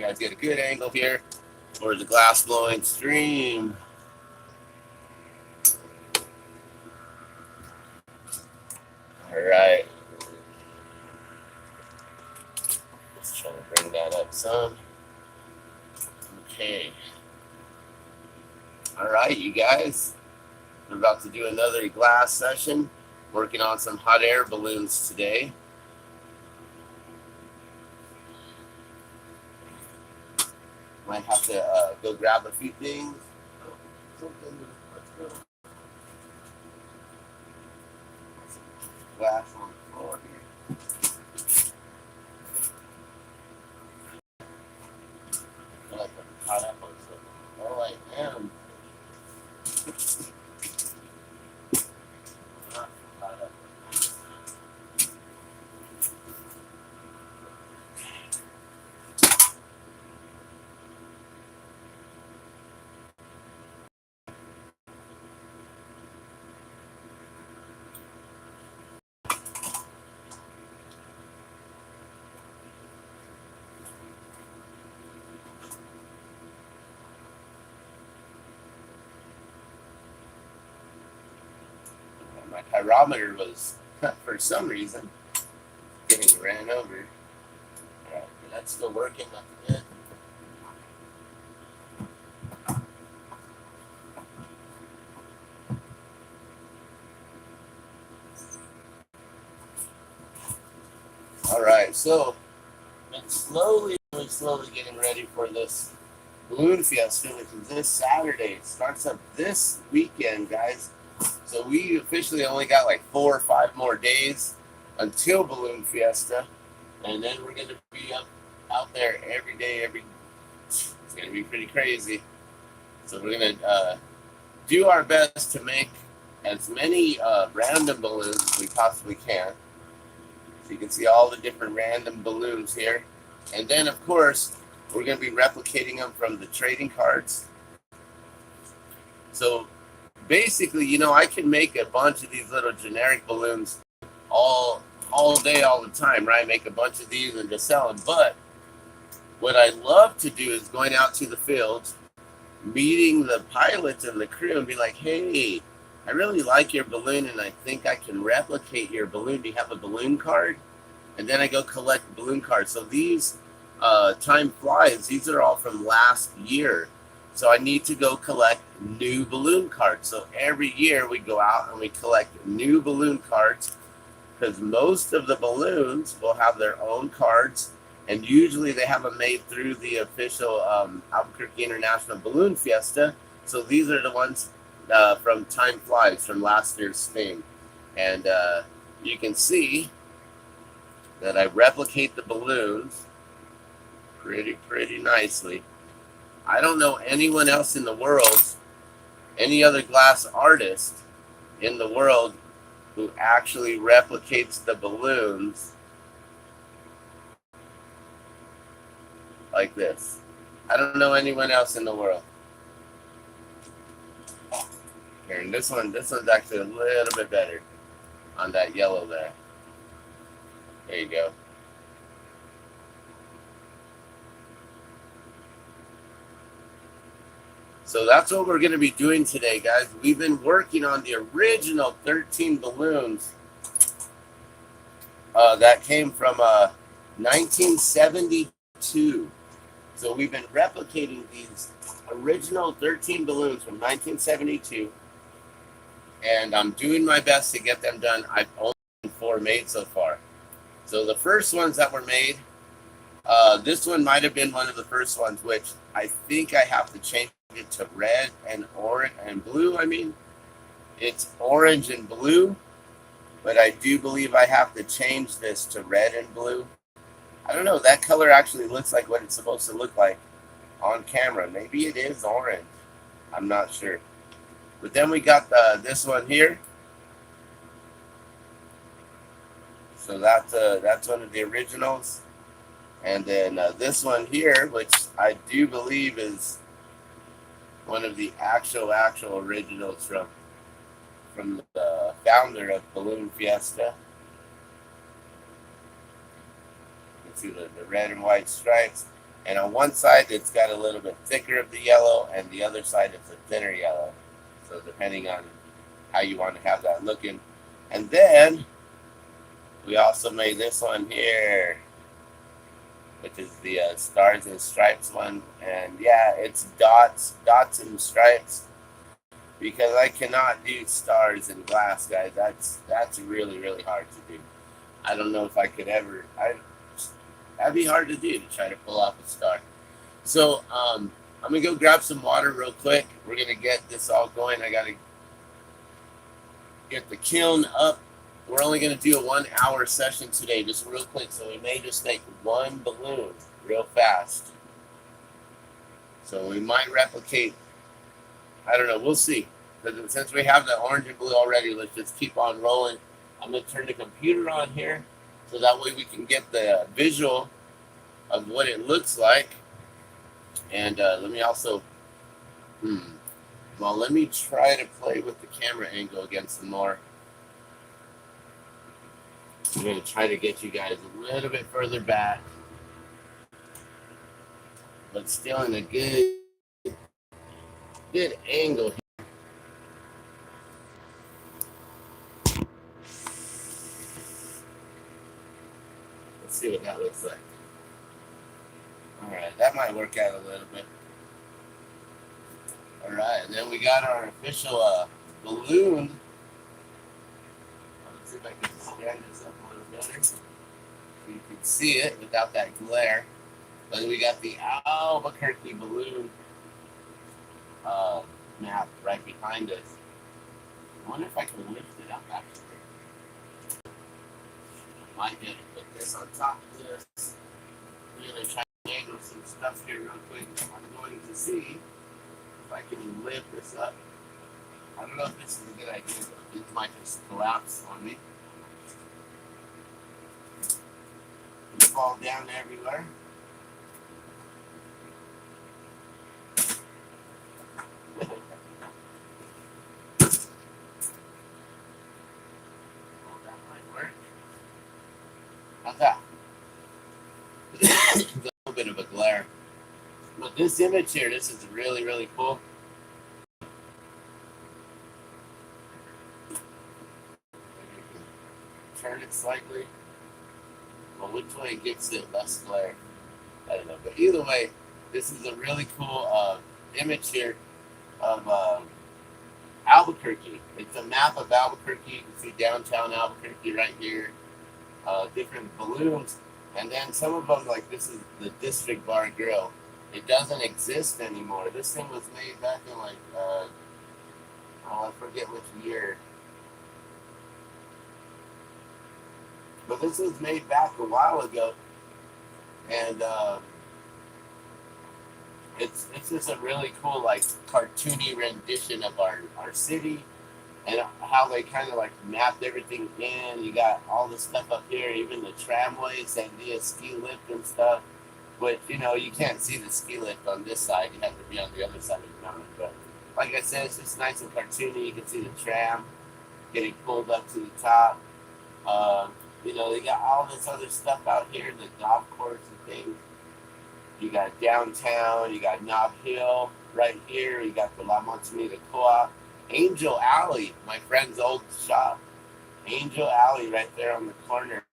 guys get a good angle here for the glass blowing stream. All right. Let's try to bring that up some. Okay. All right, you guys. We're about to do another glass session. Working on some hot air balloons today. Might have to go grab a few things. Glass on the floor here. I feel like I'm caught up on something. Oh, I am. Not caught up. My pyrometer was, for some reason, getting ran over. Alright, that's still working, that's good. Alright, so it's slowly getting ready for this balloon fiesta, which is this Saturday. It starts up this weekend, guys. So we officially only got like 4 or 5 more days until balloon fiesta, and then we're gonna be out there every day. It's gonna be pretty crazy. So we're gonna do our best to make as many random balloons as we possibly can. So you can see all the different random balloons here, and then of course we're gonna be replicating them from the trading cards. So basically, I can make a bunch of these little generic balloons all day, all the time, right? Make a bunch of these and just sell them. But what I love to do is going out to the fields, meeting the pilots and the crew and be like, hey, I really like your balloon and I think I can replicate your balloon. Do you have a balloon card? And then I go collect balloon cards. So these time flies, these are all from last year. So I need to go collect new balloon cards. So every year we go out and we collect new balloon cards, because most of the balloons will have their own cards, and usually they have them made through the official Albuquerque International Balloon Fiesta. So these are the ones from Time Flies from last year's thing. And you can see that I replicate the balloons pretty nicely. I don't know anyone else in the world, any other glass artist in the world who actually replicates the balloons like this. I don't know anyone else in the world. Here, and this one's actually a little bit better on that yellow there. There you go. So that's what we're going to be doing today, guys. We've been working on the original 13 balloons that came from 1972. So we've been replicating these original 13 balloons from 1972, and I'm doing my best to get them done. I've only 4 made so far. So the first ones that were made, this one might have been one of the first ones, which I think I have to change it to red and orange and blue. I mean, it's orange and blue, but I do believe I have to change this to red and blue. I don't know, that color actually looks like what it's supposed to look like on camera. Maybe it is orange, I'm not sure. But then we got this one here. So that's one of the originals. And then this one here, which I do believe is one of the actual originals from the founder of Balloon Fiesta. You can see the red and white stripes. And on one side, it's got a little bit thicker of the yellow, and the other side, it's a thinner yellow. So depending on how you want to have that looking. And then we also made this one here, which is the stars and stripes one. And yeah, it's dots and stripes, because I cannot do stars in glass, guys. That's really, really hard to do. I don't know if I could ever. That'd be hard to do, to try to pull off a star. So I'm gonna go grab some water real quick. We're gonna get this all going. I gotta get the kiln up. We're only gonna do a 1 hour session today, just real quick. So we may just make one balloon real fast. So we might replicate. I don't know. We'll see. But since we have the orange and blue already, let's just keep on rolling. I'm gonna turn the computer on here, so that way we can get the visual of what it looks like. And let me also, well, let me try to play with the camera angle again some more. I'm going to try to get you guys a little bit further back, but still in a good angle. Let's see what that looks like. All right, that might work out a little bit. All right, and then we got our official balloon. Let's see if I can stand this up a little better so you can see it without that glare. But we got the Albuquerque balloon map right behind us. I wonder if I can lift it up actually. Might be able to put this on top of this. We're going to try to angle some stuff here real quick. I'm going to see if I can lift this up. I don't know if this is a good idea, but this might just collapse on me. And fall down everywhere. That might work. How's that? It's a little bit of a glare. But this image here, this is really, really cool. Turn it slightly. Well, which way gets it less glare? I don't know. But either way, this is a really cool image here of Albuquerque. It's a map of Albuquerque. You can see downtown Albuquerque right here. Different balloons. And then some of them, like this is the District Bar Grill. It doesn't exist anymore. This thing was made back in like, I forget which year. But this was made back a while ago. And it's just a really cool, like, cartoony rendition of our city. And how they kind of like mapped everything in. You got all the stuff up here, even the tramways and the ski lift and stuff. But you know, you can't see the ski lift on this side. You have to be on the other side of the mountain. But like I said, it's just nice and cartoony. You can see the tram getting pulled up to the top. You know, they got all this other stuff out here, the golf course and things. You got downtown. You got Nob Hill right here. You got the La Montanita Co-op. Angel Alley, my friend's old shop. Angel Alley right there on the corner.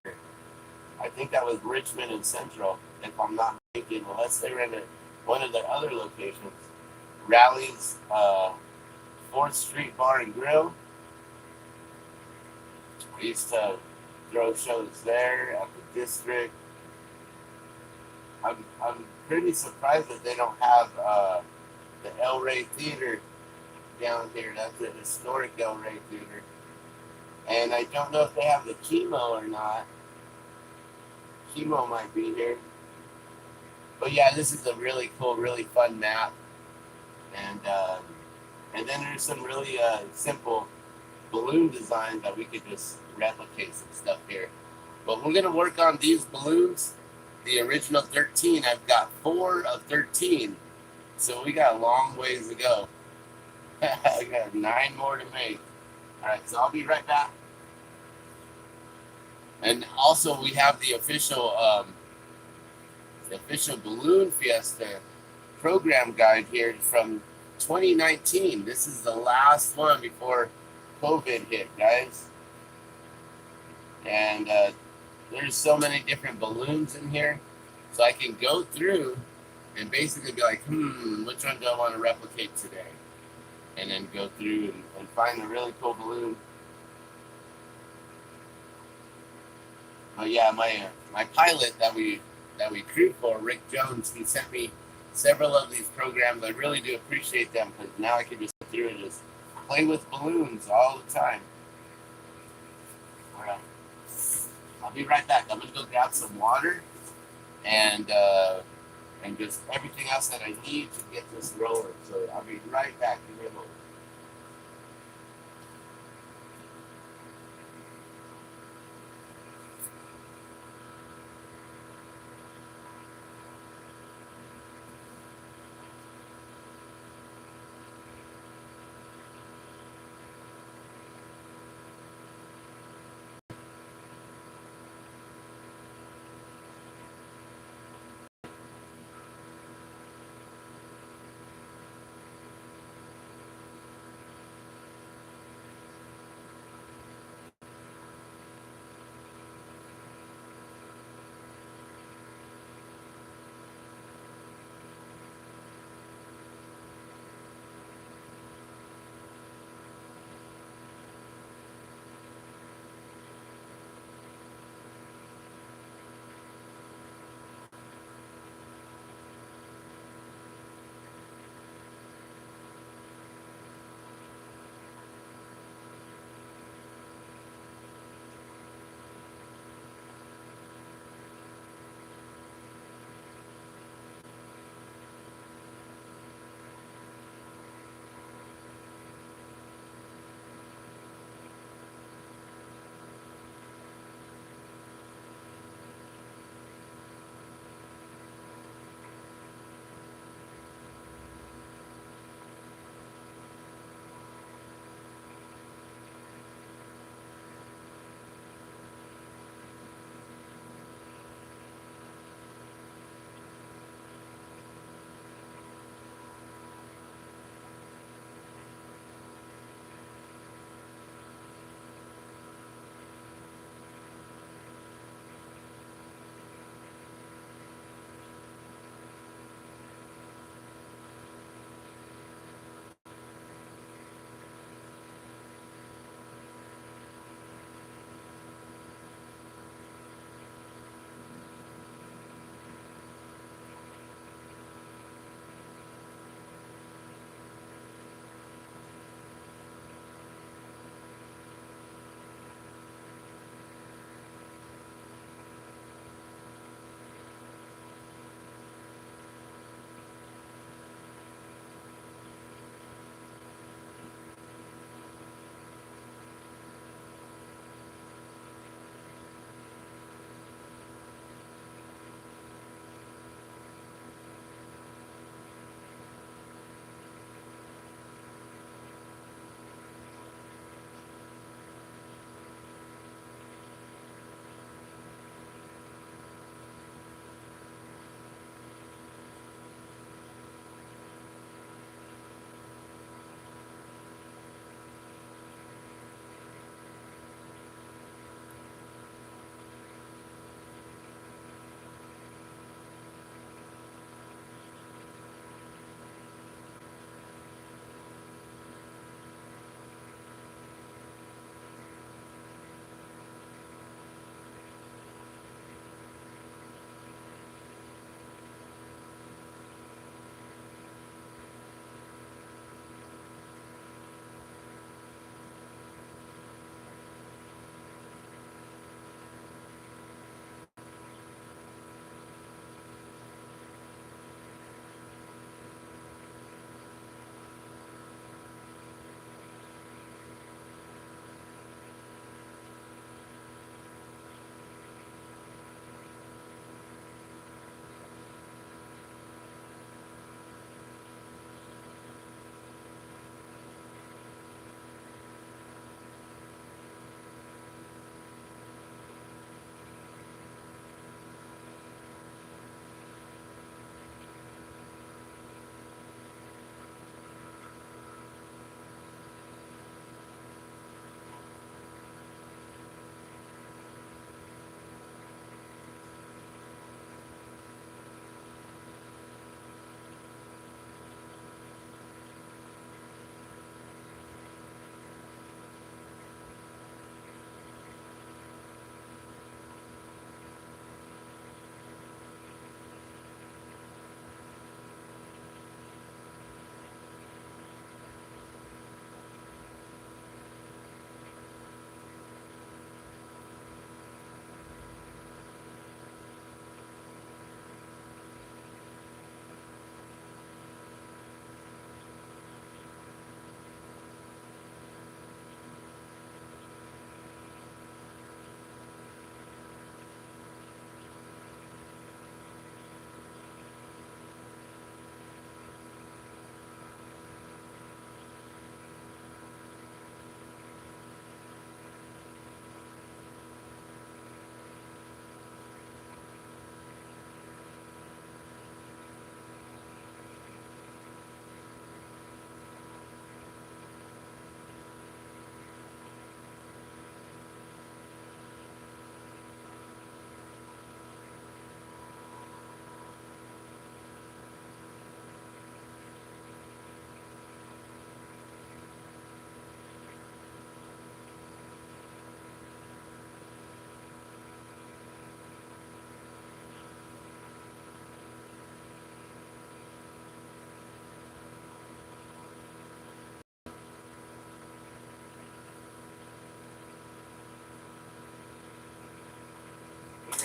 I think that was Richmond and Central, if I'm not mistaken, unless they were in one of their other locations. Rally's 4th Street Bar and Grill. I used to throw shows there at the District. I'm pretty surprised that they don't have the El Rey Theater down here. That's a historic El Rey Theater. And I don't know if they have the Chemo or not. Chemo might be here. But yeah, this is a really cool, really fun map. And then there's some really simple balloon designs that we could just replicate some stuff here. But we're going to work on these balloons. The original 13, I've got 4 of 13. So we got a long ways to go. I got 9 more to make. All right, so I'll be right back. And also, we have the official the official Balloon Fiesta program guide here from 2019. This is the last one before COVID hit, guys. And there's so many different balloons in here. So I can go through and basically be like, which one do I want to replicate today? And then go through and find a really cool balloon. But yeah, my pilot that we crewed for, Rick Jones, he sent me several of these programs. I really do appreciate them because now I can just go through and just play with balloons all the time. All right. I'll be right back. I'm gonna go grab some water and just everything else that I need to get this rolling. So I'll be right back. Give me a moment.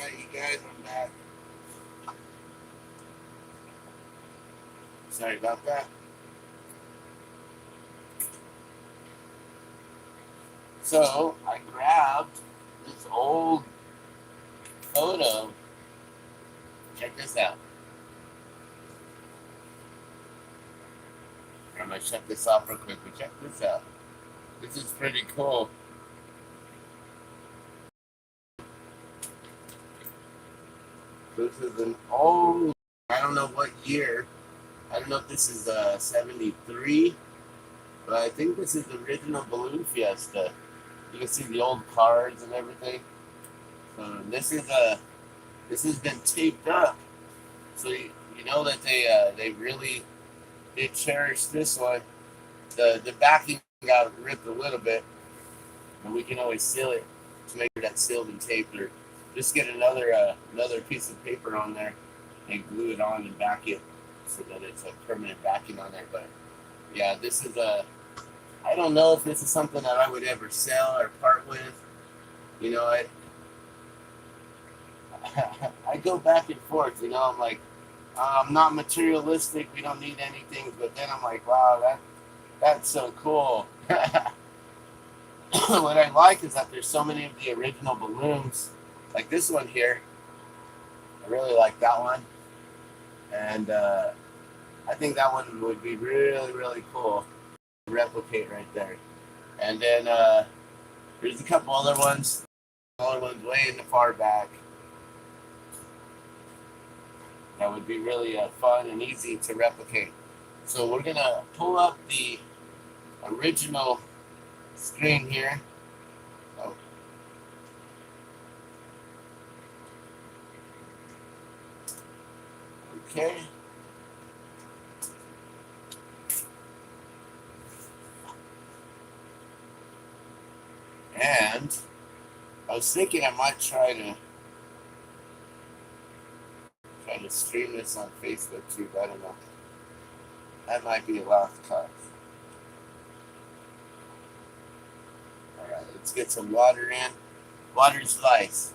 Alright, you guys, I'm back. Sorry about that. So, I grabbed this old photo. Check this out. I'm going to shut this off real quick, but check this out. This is pretty cool. This is an old, I don't know what year. I don't know if this is 73, but I think this is the original Balloon Fiesta. You can see the old cards and everything. So this has been taped up. So you know that they really did cherish this one. The backing got ripped a little bit, and we can always seal it to make sure that's sealed and taped, or just get another piece of paper on there and glue it on and back it so that it's a permanent backing on there. But yeah, this is I don't know if this is something that I would ever sell or part with. You know, I go back and forth. You know, I'm like, I'm not materialistic. We don't need anything. But then I'm like, wow, that's so cool. What I like is that there's so many of the original balloons, like this one here. I really like that one, and I think that one would be really, really cool to replicate right there. And then there's a couple other ones, smaller ones way in the far back. That would be really fun and easy to replicate. So we're gonna pull up the original screen here. Oh. Okay. And I was thinking I might try to stream this on Facebook too, but I don't know. That might be a lost cause. Alright, let's get some water in. Water's life.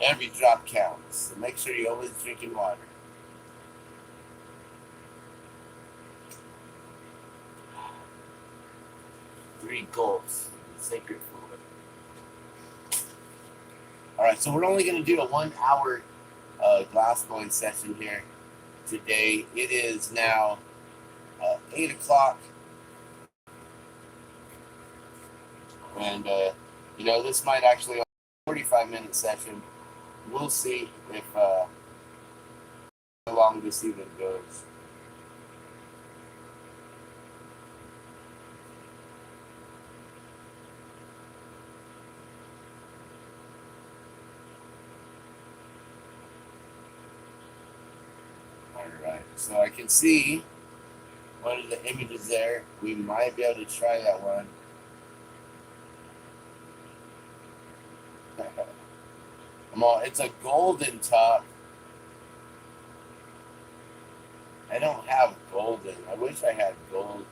Every drop counts. So make sure you're always drinking water. Three gulps. Sacred fluid. Alright, so we're only going to do a 1 hour glass blowing session here today. It is now 8 o'clock. And, you know, this might actually be a 45-minute session. We'll see if how long this even goes. Alright, so I can see one of the images there. We might be able to try that one. It's a golden top. I don't have golden. I wish I had gold.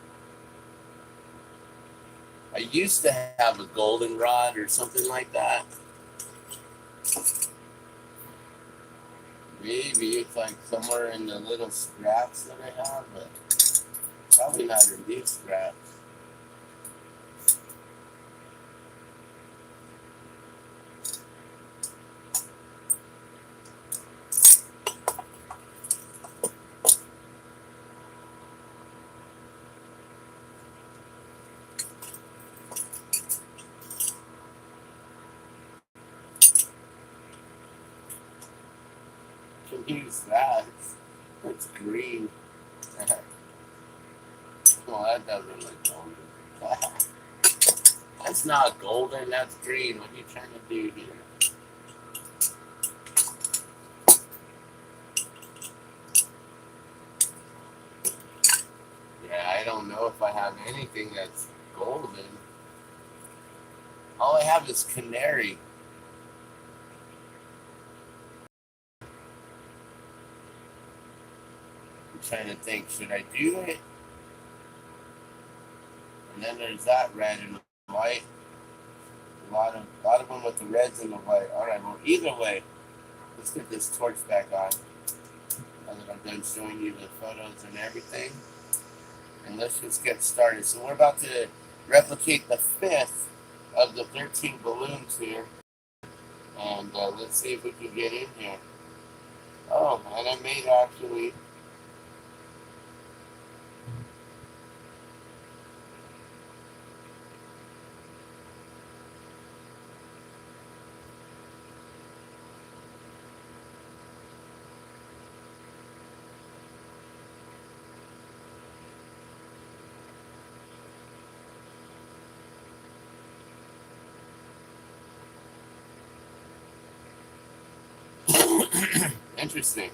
I used to have a golden rod or something like that. Maybe it's like somewhere in the little scraps that I have, but probably not in these scraps. Use that. It's green. Well, that doesn't look golden. That's not golden, that's green. What are you trying to do here? Yeah, I don't know if I have anything that's golden. All I have is canary. Trying to think, should I do it? And then there's that red and white. A lot of them with the reds and the white. All right, well, either way, Let's get this torch back on now that I'm done showing you the photos and everything. And let's just get started. So we're about to replicate the 5th of the 13 balloons here. And let's see if we can get in here. Oh, and I made actually interesting.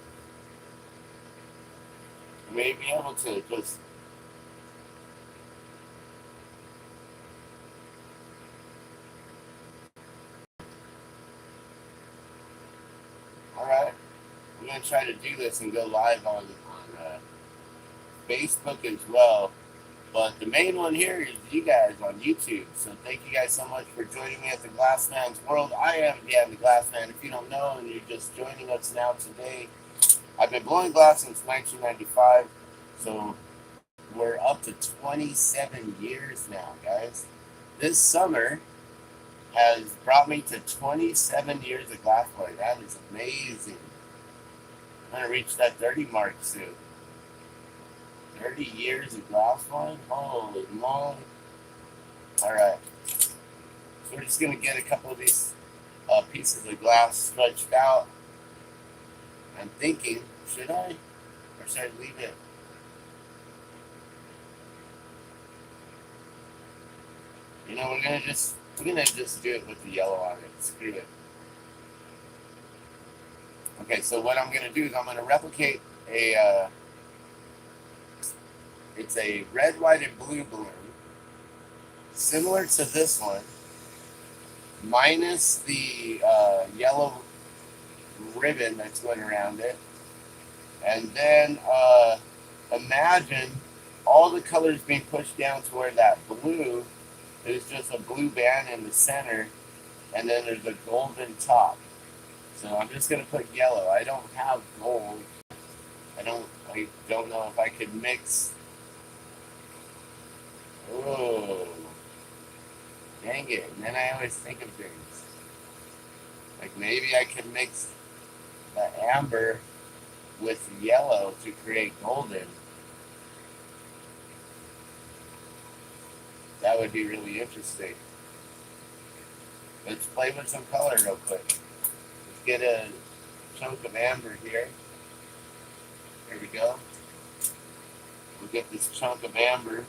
I may be able to just. Alright, I'm going to try to do this and go live on Facebook as well. But the main one here is you guys on YouTube. So thank you guys so much for joining me at the Glassman's World. I am the Glassman. If you don't know and you're just joining us now today, I've been blowing glass since 1995. So we're up to 27 years now, guys. This summer has brought me to 27 years of glass blowing. That is amazing. I'm going to reach that 30 mark soon. 30 years of glass blowing? Holy moly. Alright. So we're just going to get a couple of these pieces of glass stretched out. I'm thinking, should I? Or should I leave it? You know, we're gonna just do it with the yellow on it. Screw it. Okay, so what I'm gonna do is I'm gonna replicate a it's a red, white, and blue balloon, similar to this one, minus the yellow ribbon that's going around it, and then imagine all the colors being pushed down to where that blue is just a blue band in the center, and then there's a golden top. So I'm just gonna put yellow. I don't have gold. I don't know if I could mix. Oh, dang it! And then I always think of things like maybe I could mix the amber with yellow to create golden. That would be really interesting. Let's play with some color real quick. Let's get a chunk of amber here. There we go. We'll get this chunk of amber.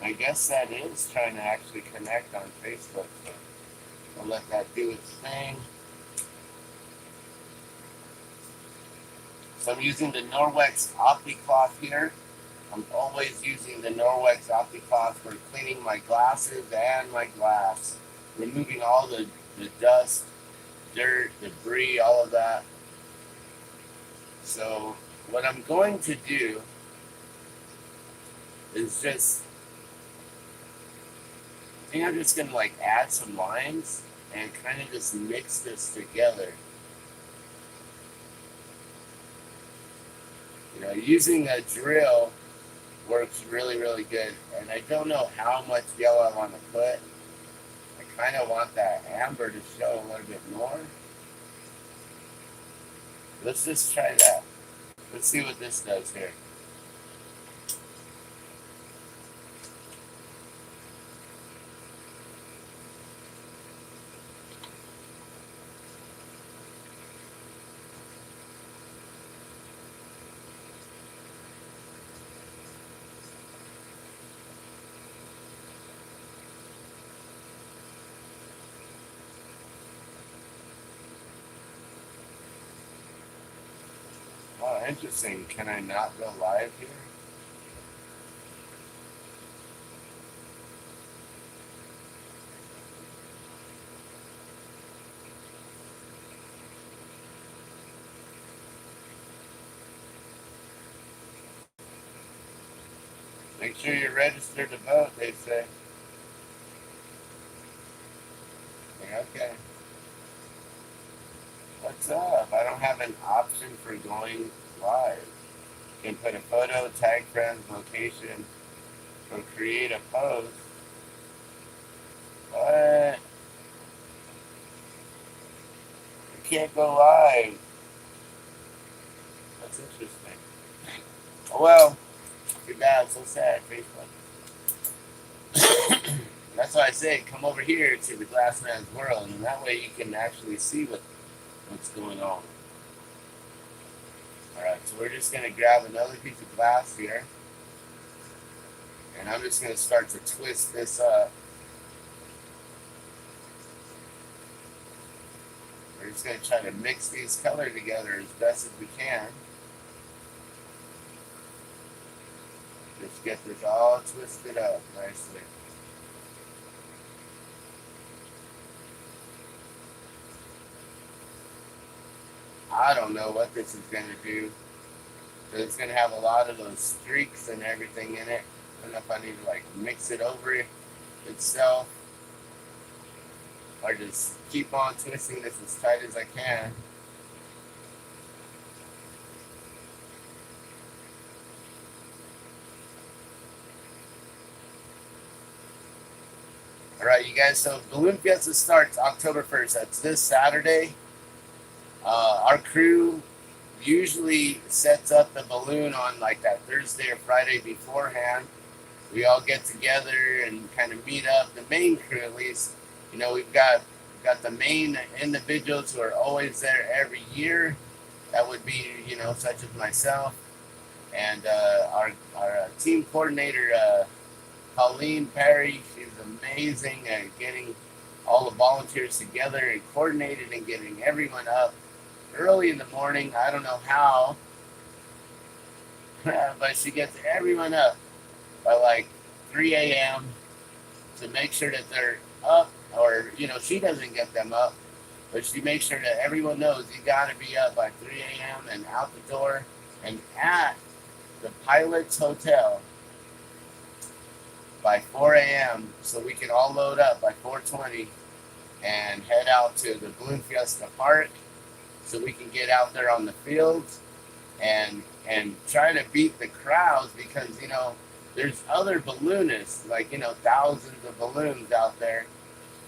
I guess that is trying to actually connect on Facebook, so I'll let that do its thing. So I'm using the Norwex OptiCloth here. I'm always using the Norwex OptiCloth for cleaning my glasses and my glass, removing all the dust, dirt, debris, all of that. So what I'm going to do is I think I'm just going to like add some lines and kind of just mix this together. You know, using a drill works really, really good. And I don't know how much yellow I want to put. I kind of want that amber to show a little bit more. Let's just try that. Let's see what this does here. Interesting. Can I not go live here? Make sure you're registered to vote, they say. Okay. What's up? I don't have an option for going live. You can put a photo, tag friends, location, or create a post. What? You can't go live. That's interesting. Well, too bad. So sad, Facebook. That's why I say come over here to the Glassman's world, and that way you can actually see what's going on. Alright, so we're just going to grab another piece of glass here. And I'm just going to start to twist this up. We're just going to try to mix these colors together as best as we can. Just get this all twisted up nicely. I don't know what this is going to do. But it's going to have a lot of those streaks and everything in it. I don't know if I need to like mix it over itself. Or just keep on twisting this as tight as I can. Alright, you guys, so Balloon Fiesta starts October 1st. That's this Saturday. Our crew usually sets up the balloon on like that Thursday or Friday beforehand. We all get together and kind of meet up. The main crew, at least, you know, we've got the main individuals who are always there every year. That would be, you know, such as myself and our team coordinator, Colleen Perry. She's amazing at getting all the volunteers together and coordinated and getting everyone up early in the morning. I don't know how, but she gets everyone up by like 3 a.m. to make sure that they're up, or, you know, she doesn't get them up, but she makes sure that everyone knows you got to be up by 3 a.m. and out the door and at the Pilot's Hotel by 4 a.m. so we can all load up by 4:20 and head out to the Balloon Fiesta Park so we can get out there on the fields and try to beat the crowds, because, you know, there's other balloonists, like, you know, thousands of balloons out there,